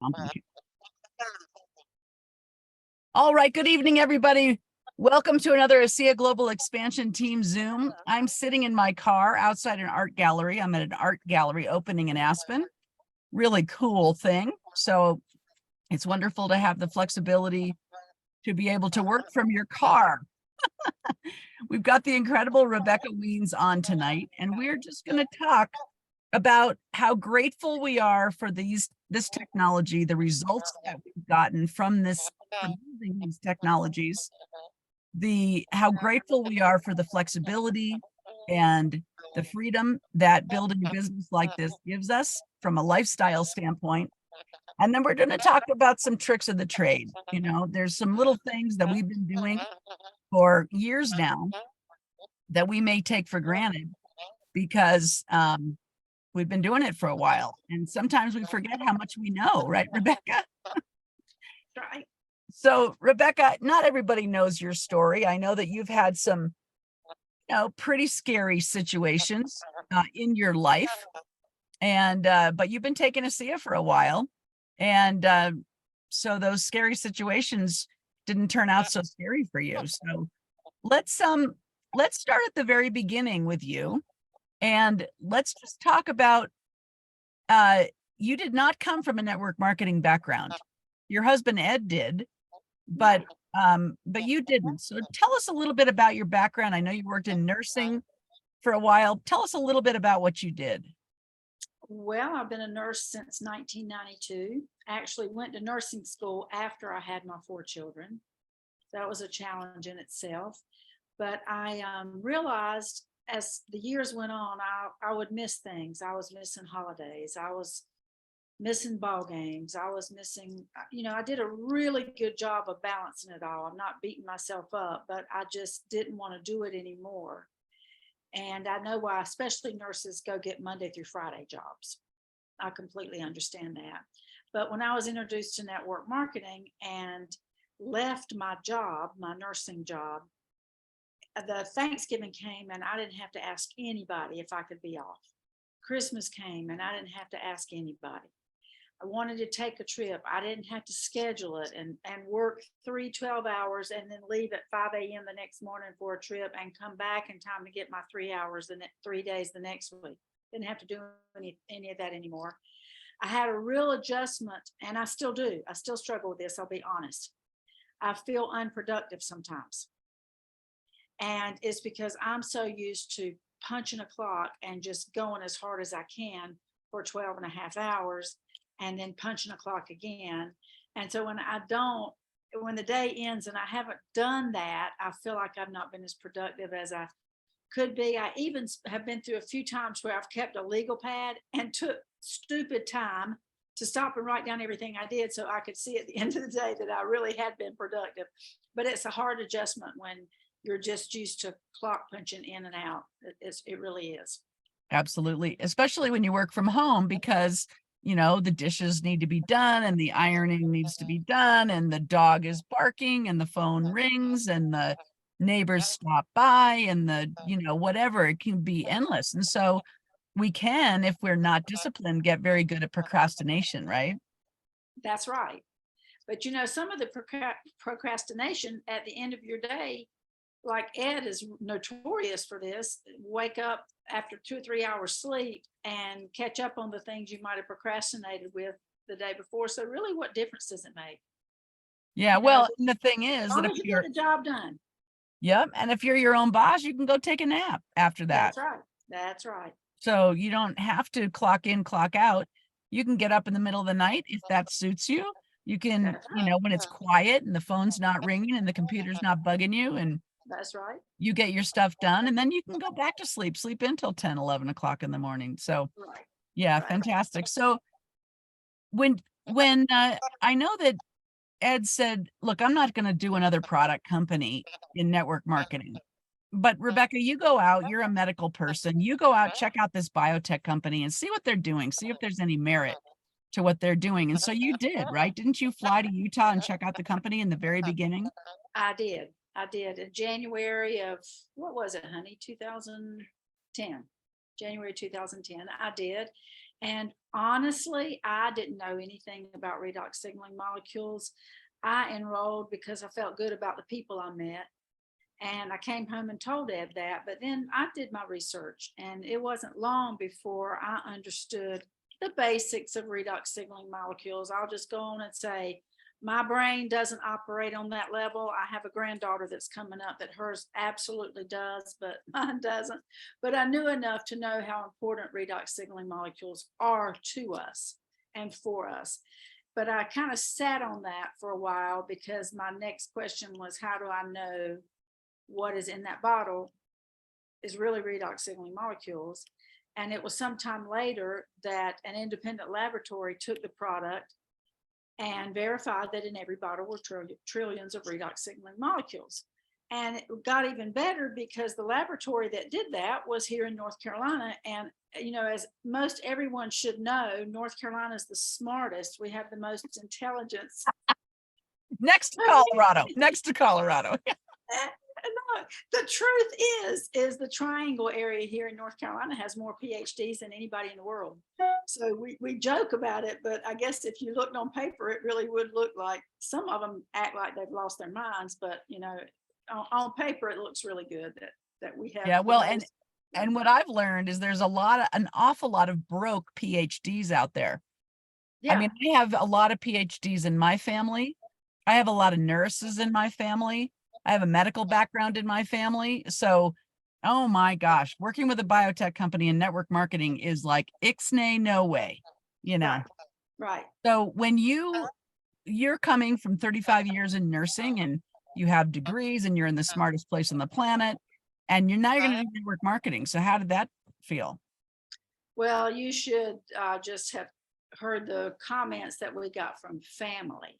complicated. All right. Good evening, everybody. Welcome to another ASEA Global Expansion Team Zoom. I'm sitting in my car outside an art gallery. I'm at an art gallery opening in Aspen. Really cool thing. So it's wonderful to have the flexibility to be able to work from your car. We've got the incredible Rebecca Weens on tonight, and we're just going to talk about how grateful we are for this technology, the results that we've gotten from using these technologies, how grateful we are for the flexibility and the freedom that building a business like this gives us from a lifestyle standpoint. And then we're going to talk about some tricks of the trade. You know, there's some little things that we've been doing for years now that we may take for granted because we've been doing it for a while. And sometimes we forget how much we know, right, Rebecca? Right. So, Rebecca, not everybody knows your story. I know that you've had some, pretty scary situations in your life. And but you've been taking ASEA for a while. And so those scary situations didn't turn out so scary for you. So let's start at the very beginning with you. And let's just talk about, you did not come from a network marketing background. Your husband, Ed, did, but you didn't. So tell us a little bit about your background. I know you worked in nursing for a while. Tell us a little bit about what you did. Well, I've been a nurse since 1992. I actually went to nursing school after I had my 4 children. That was a challenge in itself. But I realized as the years went on, I would miss things. I was missing holidays. I was missing ball games. I was missing, I did a really good job of balancing it all. I'm not beating myself up, but I just didn't want to do it anymore. And I know why, especially nurses go get Monday through Friday jobs. I completely understand that. But when I was introduced to network marketing and left my job, my nursing job, the Thanksgiving came and I didn't have to ask anybody if I could be off. Christmas came and I didn't have to ask anybody. I wanted to take a trip. I didn't have to schedule it and work 12 hours and then leave at 5 a.m. the next morning for a trip and come back in time to get my 3 hours the 3 days the next week. Didn't have to do any of that anymore. I had a real adjustment, and I still do. I still struggle with this, I'll be honest. I feel unproductive sometimes. And it's because I'm so used to punching a clock and just going as hard as I can for 12 and a half hours and then punching a clock again. And so when the day ends and I haven't done that, I feel like I've not been as productive as I could be. I even have been through a few times where I've kept a legal pad and took stupid time to stop and write down everything I did so I could see at the end of the day that I really had been productive. But it's a hard adjustment when you're just used to clock punching in and out. It really is. Absolutely. Especially when you work from home, because the dishes need to be done and the ironing needs to be done and the dog is barking and the phone rings and the neighbors stop by and whatever, it can be endless. And so we can, if we're not disciplined, get very good at procrastination, right? That's right. But some of the procrastination at the end of your day, like Ed is notorious for this, wake up after 2 or 3 hours sleep and catch up on the things you might have procrastinated with the day before. So really, what difference does it make? Yeah, well, and the thing is that if you get the job done. Yep, and if you're your own boss, you can go take a nap after that. That's right. That's right. So you don't have to clock in, clock out. You can get up in the middle of the night if that suits you. You can, when it's quiet and the phone's not ringing and the computer's not bugging you, and that's right. You get your stuff done and then you can go back to sleep until 10, 11 o'clock in the morning. So yeah, fantastic. So when I know that Ed said, look, I'm not going to do another product company in network marketing. But Rebecca, you go out, you're a medical person, you go out, check out this biotech company and see what they're doing, see if there's any merit to what they're doing. And so you did, right? Didn't you fly to Utah and check out the company in the very beginning? I did in January of, what was it, honey? 2010. January 2010, I did. And Honestly, I didn't know anything about redox signaling molecules. I enrolled because I felt good about the people I met. And I came home and told Ed that, but then I did my research, and it wasn't long before I understood the basics of redox signaling molecules. I'll just go on and say, my brain doesn't operate on that level. I have a granddaughter that's coming up that hers absolutely does, but mine doesn't. But I knew enough to know how important redox signaling molecules are to us and for us. But I kind of sat on that for a while because my next question was, how do I know what is in that bottle is really redox signaling molecules? And it was sometime later that an independent laboratory took the product and verified that in every bottle were trillions of redox signaling molecules. And it got even better because the laboratory that did that was here in North Carolina. And, you know, as most everyone should know, North Carolina is the smartest. We have the most intelligence. Next to Colorado, next to Colorado. No, the truth is the triangle area here in North Carolina has more PhDs than anybody in the world. So we joke about it, but I guess if you looked on paper, it really would look like some of them act like they've lost their minds, but you know, on paper, it looks really good that we have. Yeah, well, and what I've learned is there's an awful lot of broke PhDs out there. I Yeah, mean, I have a lot of PhDs in my family. I have a lot of nurses in my family. I have a medical background in my family. So, oh my gosh, working with a biotech company in network marketing is like ixnay no way, you know. right. So when you're coming from 35 years in nursing and you have degrees and you're in the smartest place on the planet, and you're going to do network marketing. So how did that feel? Well, you should just have heard the comments that we got from family,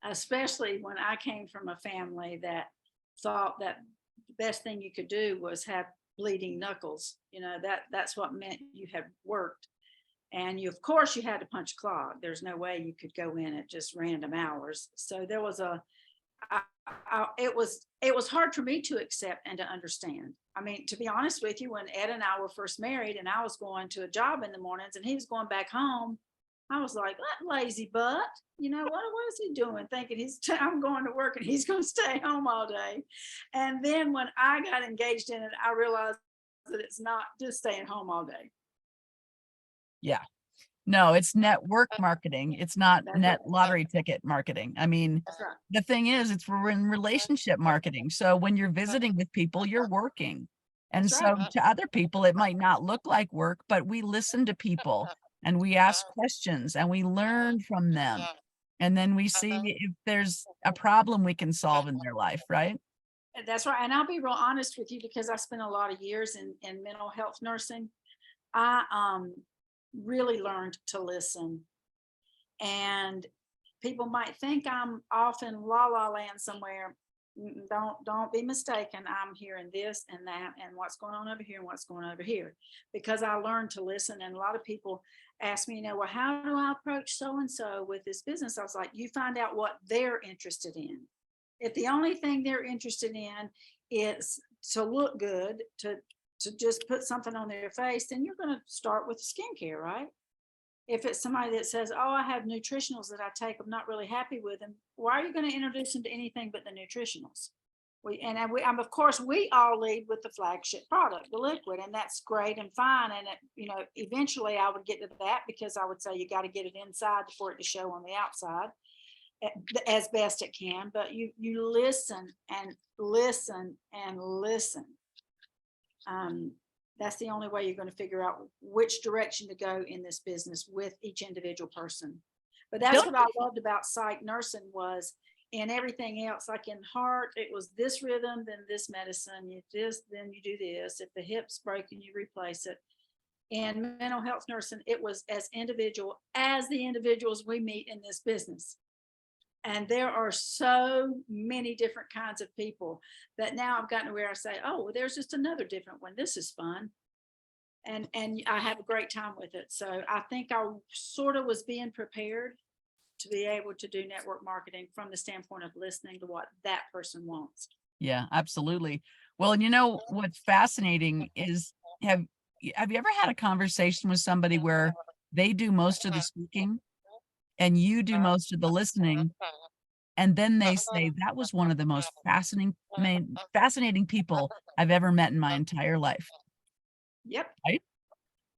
especially when I came from a family that thought that the best thing you could do was have bleeding knuckles. You know, that's what meant you had worked. And you, of course, you had to punch a clock. There's no way you could go in at just random hours. So there was it was hard for me to accept and to understand. I mean, to be honest with you, when Ed and I were first married and I was going to a job in the mornings and he was going back home, I was like, that lazy butt, you know, what is he doing? Thinking I'm going to work and he's going to stay home all day. And then when I got engaged in it, I realized that it's not just staying home all day. Yeah. No, it's network marketing. It's not That's net right. lottery ticket marketing. I mean, That's right. the thing is, we're in relationship marketing. So when you're visiting with people, you're working. And That's so right. to other people, it might not look like work, but we listen to people and we ask questions and we learn from them. And then we see if there's a problem we can solve in their life, right? That's right. And I'll be real honest with you because I spent a lot of years in mental health nursing. I really learned to listen. And people might think I'm off in la la land somewhere. Don't be mistaken. I'm hearing this and that and what's going on over here and what's going on over here because I learned to listen. And a lot of people ask me, you know, well, how do I approach so and so with this business? I was like, you find out what they're interested in. If the only thing they're interested in is to look good, to just put something on their face, then you're going to start with skincare, right? If it's somebody that says, oh, I have nutritionals that I take, I'm not really happy with them, why are you going to introduce them to anything but the nutritionals? Of course, we all lead with the flagship product, the liquid, and that's great and fine. And eventually I would get to that because I would say you got to get it inside for it to show on the outside as best it can. But you listen and listen and listen. That's the only way you're going to figure out which direction to go in this business with each individual person. But that's what I loved about psych nursing was in everything else, like in heart, it was this rhythm, then this medicine, then you do this. If the hip's broken, you replace it. In mental health nursing, it was as individual as the individuals we meet in this business. And there are so many different kinds of people that now I've gotten to where I say, oh, well, there's just another different one. This is fun. And I have a great time with it. So I think I sort of was being prepared to be able to do network marketing from the standpoint of listening to what that person wants. Yeah, absolutely. Well, and you know, what's fascinating is have you ever had a conversation with somebody where They do most of the speaking and you do most of the listening. And then they say, that was one of the most fascinating people I've ever met in my entire life. Yep. Right? Yep.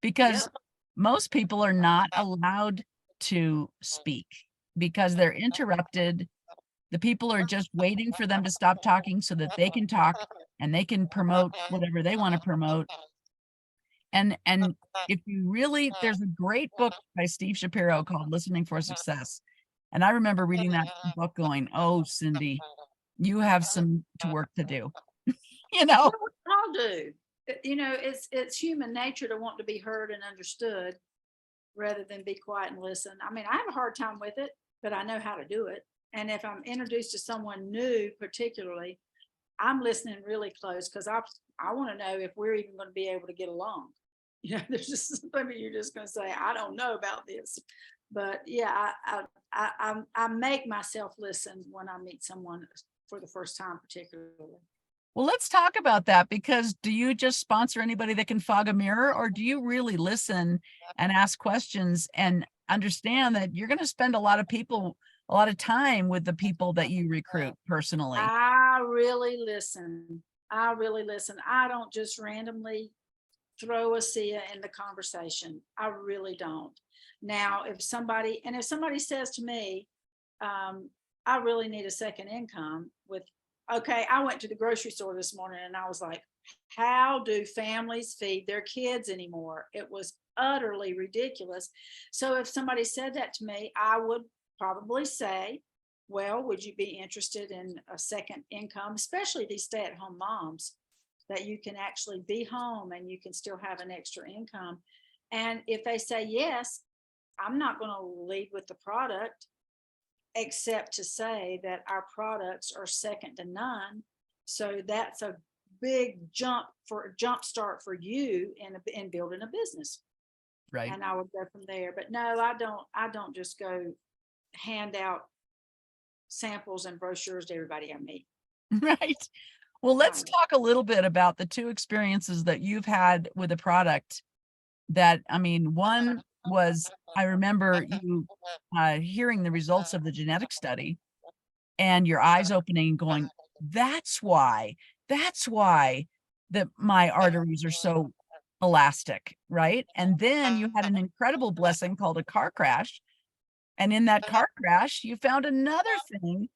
Because most people are not allowed to speak because they're interrupted. The people are just waiting for them to stop talking so that they can talk and they can promote whatever they want to promote. And if you really, there's a great book by Steve Shapiro called Listening for Success. And I remember reading that book going, oh, Cindy, you have some to work to do, you know? Well, we all do. It's human nature to want to be heard and understood rather than be quiet and listen. I mean, I have a hard time with it, but I know how to do it. And if I'm introduced to someone new, particularly, I'm listening really close because I want to know if we're even going to be able to get along. There's just maybe you're just going to say, I don't know about this, but yeah, I make myself listen when I meet someone for the first time, particularly. Well, let's talk about that because do you just sponsor anybody that can fog a mirror or do you really listen and ask questions and understand that you're going to spend a lot of time with the people that you recruit personally? I really listen. I really listen. I don't just randomly throw ASEA in the conversation. I really don't. Now, if somebody says to me, I really need a second income okay, I went to the grocery store this morning and I was like, how do families feed their kids anymore? It was utterly ridiculous. So if somebody said that to me, I would probably say, well, would you be interested in a second income, especially these stay-at-home moms, that you can actually be home and you can still have an extra income? And if they say yes, I'm not going to lead with the product, except to say that our products are second to none. So that's a big jump start for you in building a business. Right. And I would go from there. But no, I don't just go hand out samples and brochures to everybody I meet. Right. Well, let's No. talk a little bit about the two experiences that you've had with a product that, I mean, one was, I remember you hearing the results of the genetic study and your eyes opening and going, that's why that my arteries are so elastic, right? And then you had an incredible blessing called a car crash. And in that car crash, you found another thing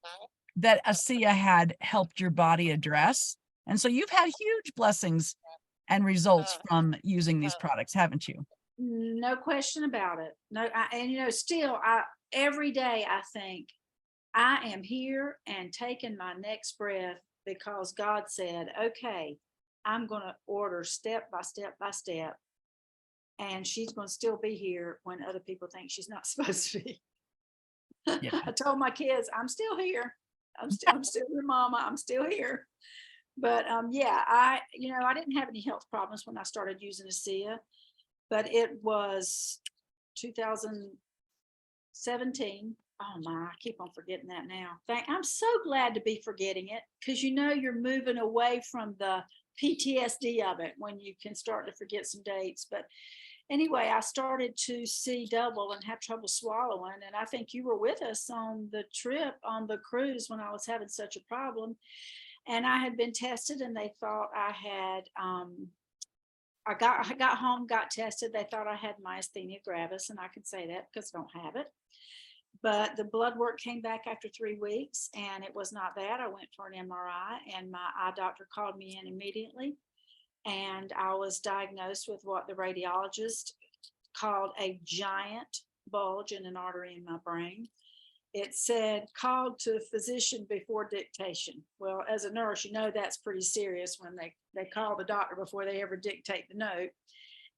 that ASEA had helped your body address. And so you've had huge blessings and results from using these products, haven't you? No question about it. No, and still, every day I think I am here and taking my next breath because God said, okay, I'm going to order step by step by step, and she's going to still be here when other people think she's not supposed to be. Yeah. I told my kids, I'm still here. I'm still your mama. I'm still here. But yeah, I didn't have any health problems when I started using ASEA, but it was 2017. Oh my, I keep on forgetting that now. I'm so glad to be forgetting it because you're moving away from the PTSD of it when you can start to forget some dates. But anyway, I started to see double and have trouble swallowing. And I think you were with us on the trip on the cruise when I was having such a problem. And I had been tested and they thought I had, I got home, got tested. They thought I had myasthenia gravis, and I can say that because I don't have it. But the blood work came back after 3 weeks and it was not that. I went for an MRI and my eye doctor called me in immediately. And I was diagnosed with what the radiologist called a giant bulge in an artery in my brain. It said, called to a physician before dictation. Well, as a nurse, that's pretty serious when they call the doctor before they ever dictate the note.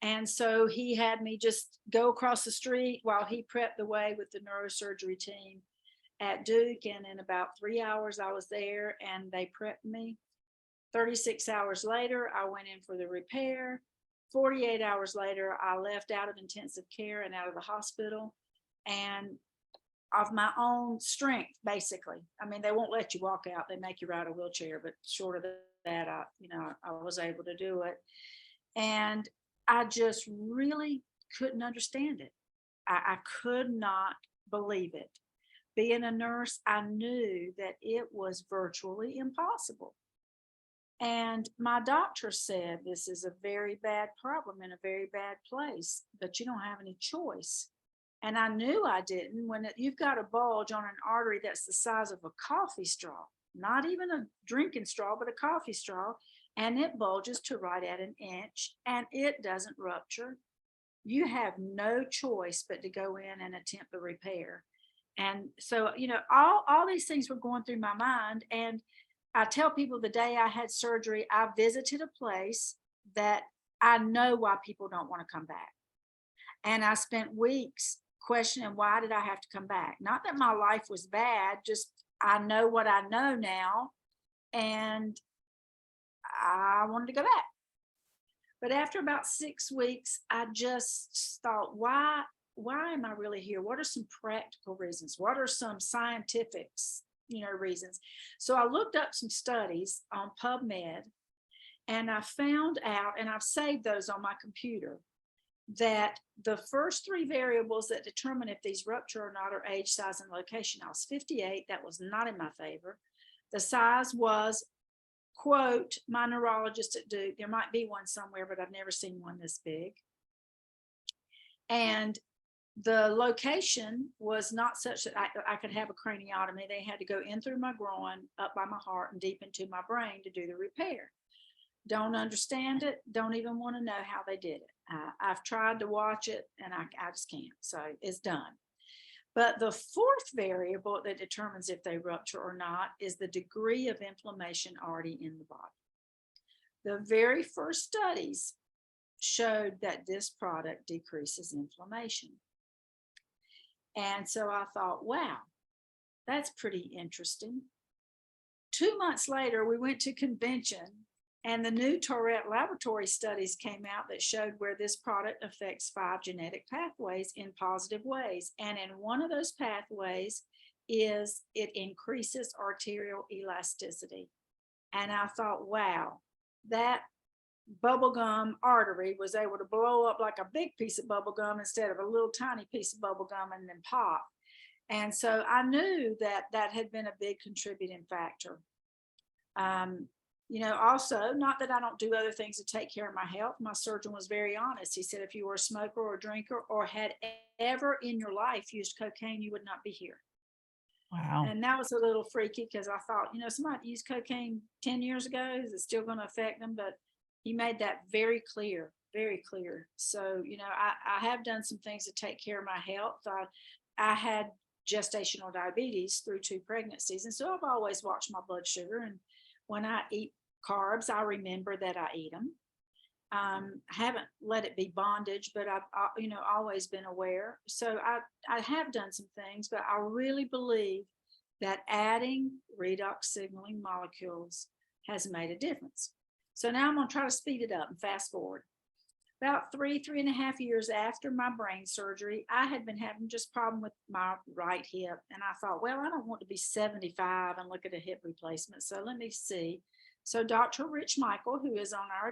And so he had me just go across the street while he prepped the way with the neurosurgery team at Duke. And in about 3 hours, I was there and they prepped me. 36 hours later, I went in for the repair. 48 hours later, I left out of intensive care and out of the hospital. And of my own strength, basically. I mean, they won't let you walk out. They make you ride a wheelchair, but short of that, I was able to do it. And I just really couldn't understand it. I could not believe it. Being a nurse, I knew that it was virtually impossible. And my doctor said, this is a very bad problem in a very bad place, but you don't have any choice. And I knew I didn't when you've got a bulge on an artery that's the size of a coffee straw, not even a drinking straw, but a coffee straw, and it bulges to right at an inch and it doesn't rupture. You have no choice but to go in and attempt the repair. And so, all these things were going through my mind. And I tell people the day I had surgery, I visited a place that I know why people don't want to come back. And I spent weeks questioning, why did I have to come back? Not that my life was bad, just I know what I know now. And I wanted to go back. But after about 6 weeks, I just thought, why am I really here? What are some practical reasons? What are some scientific, reasons? So I looked up some studies on PubMed, and I found out, and I've saved those on my computer, that the first 3 variables that determine if these rupture or not are age, size, and location. I was 58. That was not in my favor. The size was, quote, my neurologist at Duke. There might be one somewhere, but I've never seen one this big. And the location was not such that I could have a craniotomy. They had to go in through my groin, up by my heart, and deep into my brain to do the repair. Don't understand it. Don't even want to know how they did it. I've tried to watch it and I just can't. So it's done. But the 4th variable that determines if they rupture or not is the degree of inflammation already in the body. The very first studies showed that this product decreases inflammation. And so I thought, wow, that's pretty interesting. 2 months later, we went to convention, and the new Tourette laboratory studies came out that showed where this product affects 5 genetic pathways in positive ways. And in one of those pathways is it increases arterial elasticity. And I thought, wow, that bubblegum artery was able to blow up like a big piece of bubblegum instead of a little tiny piece of bubblegum and then pop. And so I knew that that had been a big contributing factor. Also, not that I don't do other things to take care of my health. My surgeon was very honest. He said, if you were a smoker or a drinker or had ever in your life used cocaine, you would not be here. Wow. And that was a little freaky because I thought, somebody used cocaine 10 years ago, is it still going to affect them? But he made that very clear, very clear. So, I have done some things to take care of my health. I had gestational diabetes through 2 pregnancies. And so I've always watched my blood sugar. And when I eat carbs, I remember that I eat them. I haven't let it be bondage, but I've always been aware. So I have done some things, but I really believe that adding redox signaling molecules has made a difference. So now I'm going to try to speed it up and fast forward. About 3.5 years after my brain surgery, I had been having just problem with my right hip. And I thought, well, I don't want to be 75 and look at a hip replacement. So let me see. So Dr. Rich Michael, who is on our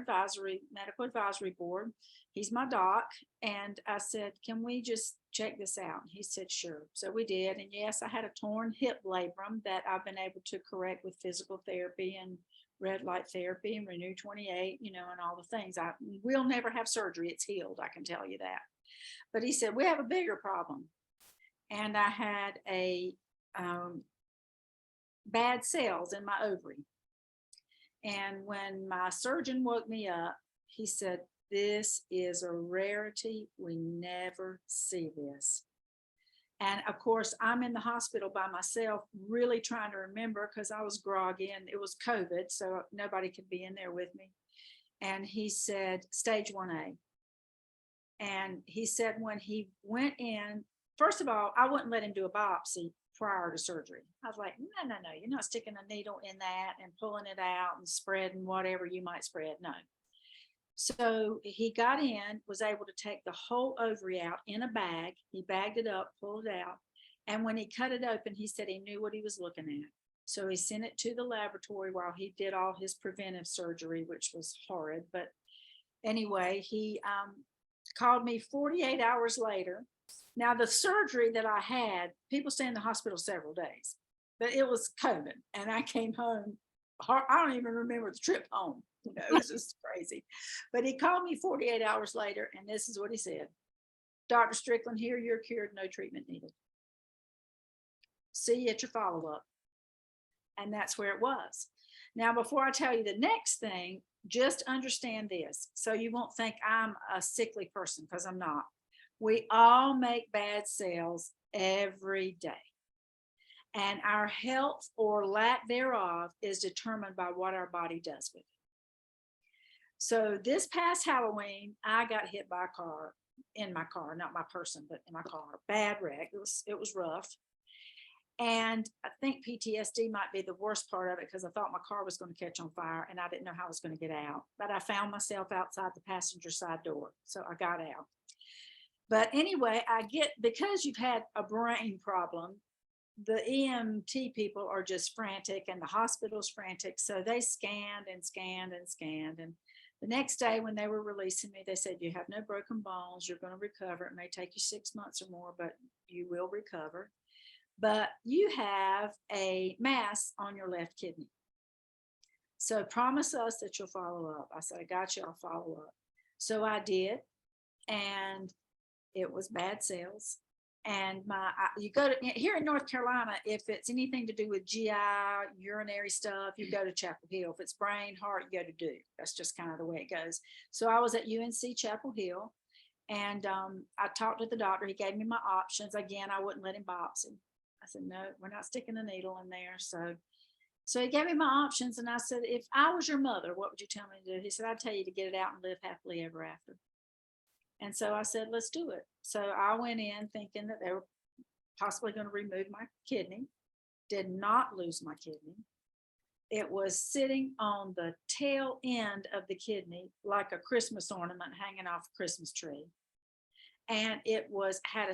medical advisory board, he's my doc. And I said, can we just check this out? And he said, sure. So we did. And yes, I had a torn hip labrum that I've been able to correct with physical therapy and red light therapy and Renew 28, and all the things. I will never have surgery. It's healed. I can tell you that. But he said, we have a bigger problem. And I had a bad cells in my ovary. And when my surgeon woke me up, he said, this is a rarity. We never see this. And of course, I'm in the hospital by myself, really trying to remember because I was groggy and it was COVID, so nobody could be in there with me. And he said, stage 1A. And he said when he went in, first of all, I wouldn't let him do a biopsy prior to surgery. I was like, no, you're not sticking a needle in that and pulling it out and spreading whatever you might spread. No. So he got in, was able to take the whole ovary out in a bag. He bagged it up, pulled it out. And when he cut it open, he said he knew what he was looking at. So he sent it to the laboratory while he did all his preventive surgery, which was horrid. But anyway, he called me 48 hours later Now, the surgery that I had, people stay in the hospital several days, but it was COVID, and I came home. I don't even remember the trip home. It was just crazy. But he called me 48 hours later, and this is what he said: Dr. Strickland, here, you're cured, no treatment needed. See you at your follow-up. And that's where it was. Now, before I tell you the next thing, just understand this, so you won't think I'm a sickly person, because I'm not. We all make bad cells every day. And our health or lack thereof is determined by what our body does with it. So this past Halloween, I got hit by a car, in my car, not my person, but in my car. Bad wreck. It was rough. And I think PTSD might be the worst part of it, because I thought my car was going to catch on fire and I didn't know how I was going to get out. But I found myself outside the passenger side door. So I got out. But anyway, because you've had a brain problem, the EMT people are just frantic and the hospital's frantic. So they scanned and scanned and scanned. And the next day when they were releasing me, they said, you have no broken bones. You're going to recover. It may take you 6 months or more, but you will recover. But you have a mass on your left kidney. So promise us that you'll follow up. I said, I got you, I'll follow up. So I did. And it was bad cells. And you go to, here in North Carolina, if it's anything to do with GI, urinary stuff, you go to Chapel Hill. If it's brain, heart, you go to Duke. That's just kind of the way it goes. So I was at UNC Chapel Hill, and I talked to the doctor. He gave me my options. Again, I wouldn't let him biopsy. I said, no, we're not sticking a needle in there. So he gave me my options, and I said, if I was your mother, what would you tell me to do? He said, I'd tell you to get it out and live happily ever after. And so I said, let's do it. So I went in thinking that they were possibly going to remove my kidney. Did not lose my kidney. It was sitting on the tail end of the kidney like a Christmas ornament hanging off a Christmas tree. And it had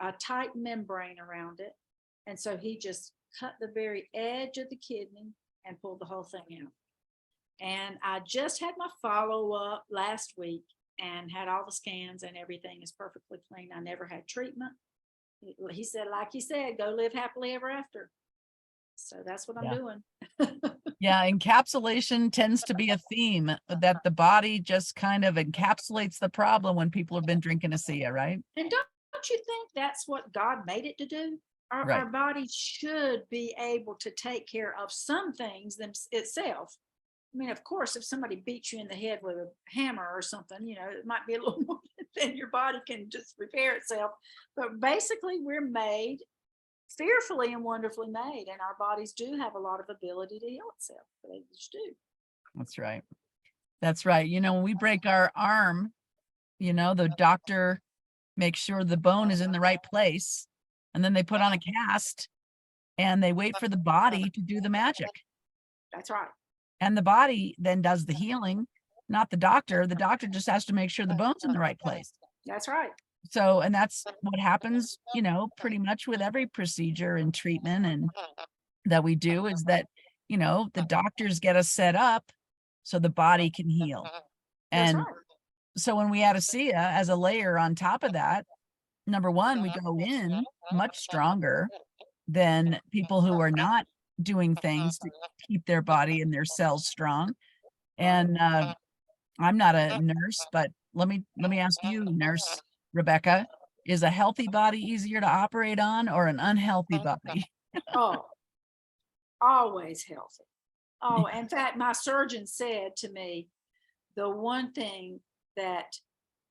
a tight membrane around it. And so he just cut the very edge of the kidney and pulled the whole thing out. And I just had my follow-up last week and had all the scans, and everything is perfectly clean. I never had treatment. He said, like he said, go live happily ever after. So that's what I'm doing. Yeah, encapsulation tends to be a theme, that the body just kind of encapsulates the problem when people have been drinking ASEA, right? And don't you think that's what God made it to do? Right. Our body should be able to take care of some things itself. I mean, of course, if somebody beats you in the head with a hammer or something, it might be a little more than your body can just repair itself. But basically, we're made fearfully and wonderfully made, and our bodies do have a lot of ability to heal itself. They just do. That's right. That's right. When we break our arm, the doctor makes sure the bone is in the right place, and then they put on a cast and they wait for the body to do the magic. That's right. And the body then does the healing, not the doctor. The doctor just has to make sure the bone's in the right place. That's right. So, and that's what happens, pretty much with every procedure and treatment and that we do, is that, the doctors get us set up so the body can heal. That's And right. so when we add ASEA as a layer on top of that, number one, we go in much stronger than people who are not doing things to keep their body and their cells strong. And I'm not a nurse, but let me ask you, Nurse Rebecca, is a healthy body easier to operate on or an unhealthy body? Oh, always healthy. Oh, in fact, my surgeon said to me, the one thing that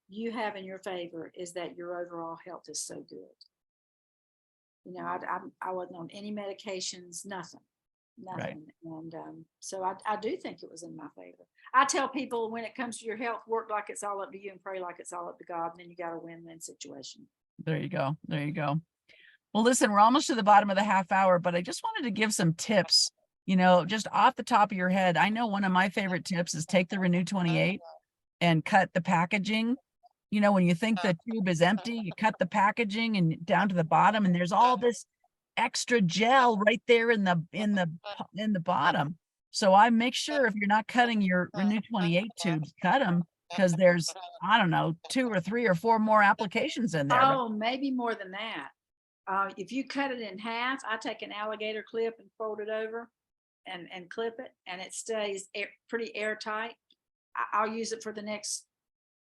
you have in your favor is that your overall health is so good. I wasn't on any medications, nothing. Right. And so I do think it was in my favor. I tell people, when it comes to your health, work like it's all up to you and pray like it's all up to God. And then you got a win-win situation. There you go. There you go. Well, listen, we're almost to the bottom of the half hour, but I just wanted to give some tips, just off the top of your head. I know one of my favorite tips is take the Renew 28 and cut the packaging. When you think the tube is empty, you cut the packaging and down to the bottom, and there's all this extra gel right there in the bottom. So I make sure, if you're not cutting your Renew 28 tubes, cut them because there's, I don't know, 2 or 3 or 4 more applications in there. Oh, maybe more than that. If you cut it in half, I take an alligator clip and fold it over and clip it, and it stays pretty airtight. I'll use it for the next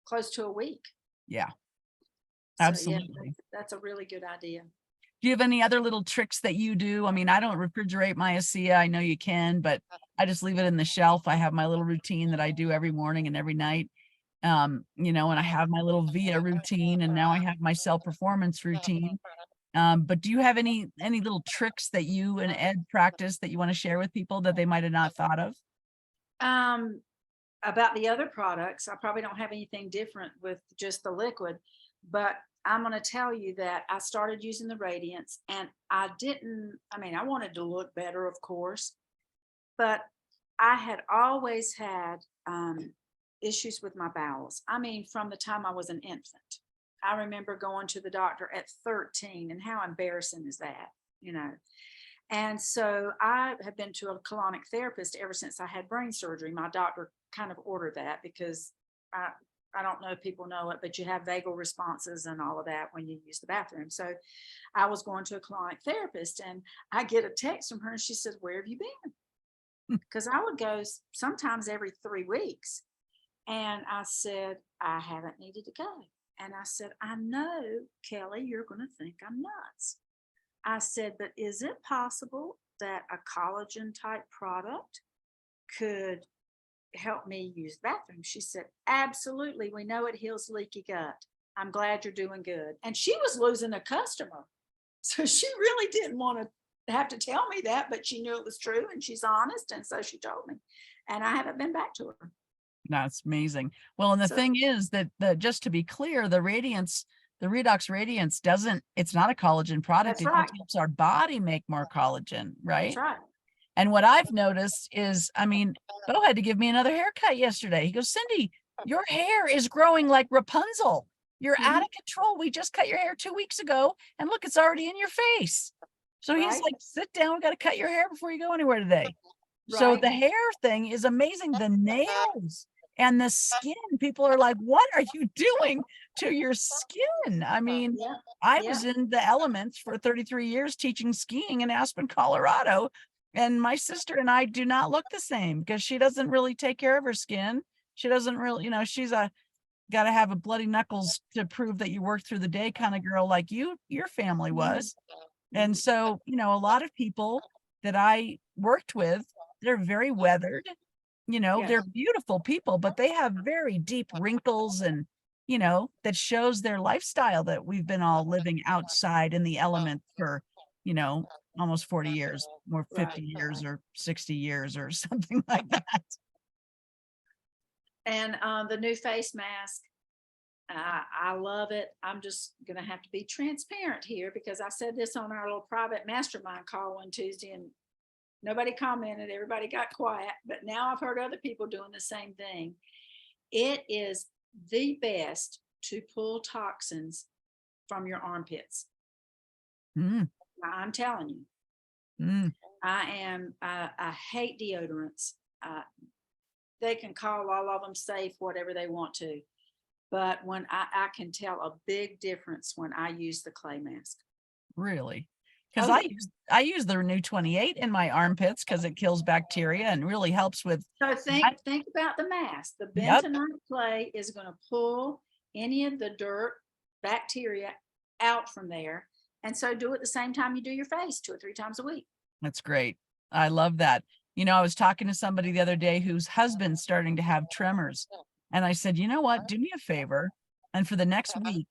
close to a week. Yeah, So yeah, absolutely. that's a really good idea. Do you have any other little tricks that you do? I mean, I don't refrigerate my ASEA. I know you can, but I just leave it in the shelf. I have my little routine that I do every morning and every night. And I have my little VIA routine, and now I have my self-performance routine. But do you have any little tricks that you and Ed practice that you want to share with people that they might have not thought of? Um, about the other products, I probably don't have anything different with just the liquid, but I'm going to tell you that I started using the Radiance, and I wanted to look better, of course, but I had always had issues with my bowels. I mean, from the time I was an infant. I remember going to the doctor at 13, and how embarrassing is that, you know? And so I have been to a colonic therapist ever since I had brain surgery. My doctor kind of ordered that because I don't know if people know it, but you have vagal responses and all of that when you use the bathroom. So I was going to a colonic therapist, and I get a text from her, and she said, "Where have you been?" Because I would go sometimes every 3 weeks. And I said, "I haven't needed to go." And I said, "I know, Kelly, you're going to think I'm nuts." I said, "But is it possible that a collagen type product could help me use the bathroom?" She said, "Absolutely. We know it heals leaky gut. I'm glad you're doing good." And she was losing a customer. So she really didn't want to have to tell me that, but she knew it was true, and she's honest. And so she told me, and I haven't been back to her. That's amazing. Well, and the So thing is that just to be clear, the Redox Radiance it's not a collagen product. that's It right. just helps our body make more collagen, That's right? right. And what I've noticed is, I mean, Bo had to give me another haircut yesterday. He goes, "Cindy, your hair is growing like Rapunzel. You're out Mhm. of control. We just cut your hair 2 weeks ago, and look, it's already in your face." So he's Right. like, "Sit down. We got to cut your hair before you go anywhere today." So Right. the hair thing is amazing. The nails and the skin, people are like, "What are you doing to your skin?" I mean, Yeah. I Yeah. was in the elements for 33 years teaching skiing in Aspen, Colorado, and my sister and I do not look the same because she doesn't really take care of her skin. She doesn't really, she's a gotta have a bloody knuckles to prove that you worked through the day kind of girl like your family Mhm. was. And so, a lot of people that I worked with, they're very weathered, they're Yes. beautiful people, but they have very deep wrinkles and, that shows their lifestyle that we've been all living outside in the element for, you know, almost 40 years or 50 Right. years or 60 years or something like that. And the new face mask, I love it. I'm just going to have to be transparent here because I said this on our little private mastermind call one Tuesday, and nobody commented. Everybody got quiet. But now I've heard other people doing the same thing. It is the best to pull toxins from your armpits. Mm, I'm telling you, mm. I hate deodorants. Uh, they can call all of them safe, whatever they want to. But when I can tell a big difference when I use the clay mask. Really? Because Oh I yeah. use the Renew 28 in my armpits because it kills bacteria and really helps with So I think about the mask. The yep, bentonite clay is going to pull any of the dirt, bacteria out from there. And so do it the same time you do your face, 2 or 3 times a week. that's great. I love that. I was talking to somebody the other day whose husband's starting to have tremors, and I said, "You know what? Do me a favor, and for the next week,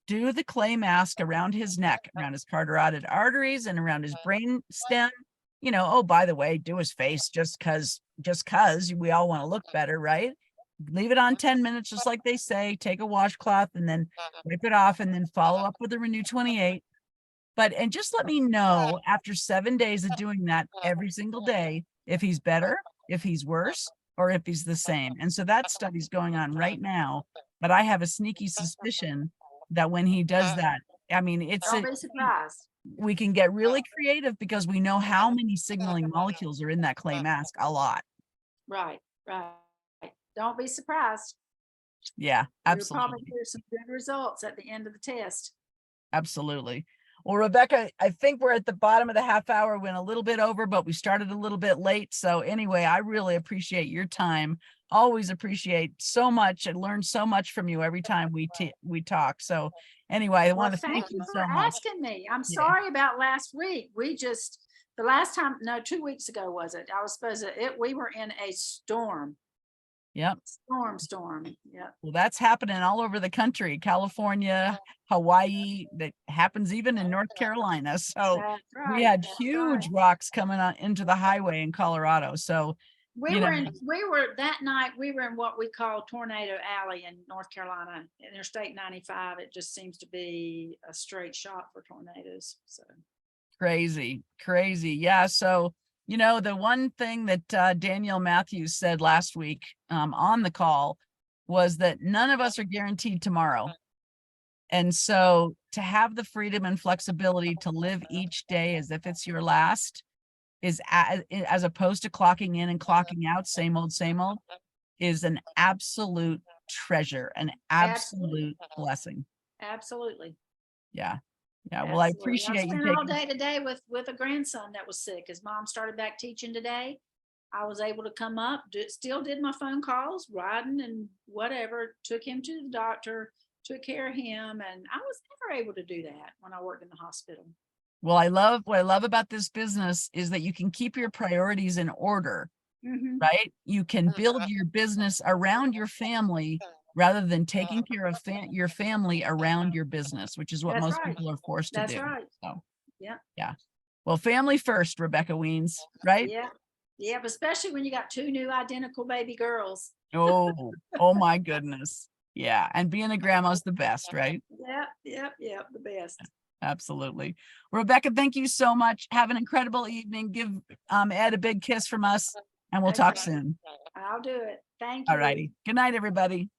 do the clay mask around his neck, around his carotid arteries, and around his brain stem. Oh, by the way, do his face just cause we all want to look better, right? Leave it on 10 minutes, just like they say. Take a washcloth and then wipe it off, and then follow up with the Renew 28. And just let me know after 7 days of doing that every single day if he's better, if he's worse, or if he's the same." And so that study's going on right now. But I have a sneaky suspicion that when he does that, I mean, Don't be surprised. we can get really creative because we know how many signaling molecules are in that clay mask, a lot. Right, right. Don't be surprised. Yeah, You'll probably absolutely. hear some good results at the end of the test. Absolutely. Well, Rebecca, I think we're at the bottom of the half hour, went a little bit over, but we started a little bit late. So anyway, I really appreciate your time. Always appreciate so much. I learn so much from you every time we talk. So anyway, I Well, want to thank thank you you for so much. asking me. I'm Yeah. sorry about last week. The last time, no, 2 weeks ago was it? I was supposed to, we were in a storm, Yep. storm. Yeah. Well, that's happening all over the country, California, Hawaii, that happens even in North Carolina. So That's we right. had That's right. huge rocks coming on into the highway in Colorado. So, you know, That night, we were in what we call Tornado Alley in North Carolina, Interstate 95. It just seems to be a straight shot for tornadoes. So, crazy, crazy. Yeah. So, you know, the one thing that Danielle Matthews said last week on the call was that none of us are guaranteed tomorrow. And so to have the freedom and flexibility to live each day as if it's your last is as opposed to clocking in and clocking out, same old, is an absolute treasure, an absolutely. absolute blessing. Absolutely. Yeah. Yeah. Well, I Absolutely. I appreciate you spent all taking. day today with a grandson that was sick. His mom started back teaching today. I was able to come up, still did my phone calls, riding and whatever, took him to the doctor, took care of him. And I was never able to do that when I worked in the hospital. Well, what I love about this business is that you can keep your priorities in order, Mhm. right? You can build your business around your family rather than taking care of your family around your business, which is what That's most right. people are forced to That's do. right. So, Yeah. yeah. Well, family first, Rebecca Weens, right? Yeah. Yeah. Especially when you got two new identical baby girls. Oh, oh my goodness. Yeah. And being a grandma's the best, right? Yep. Yep. Yep. The best. Absolutely. Rebecca, thank you so much. Have an incredible evening. Give Ed a big kiss from us, and we'll talk Okay. soon. I'll do it. Thank All you. righty. Good night, everybody.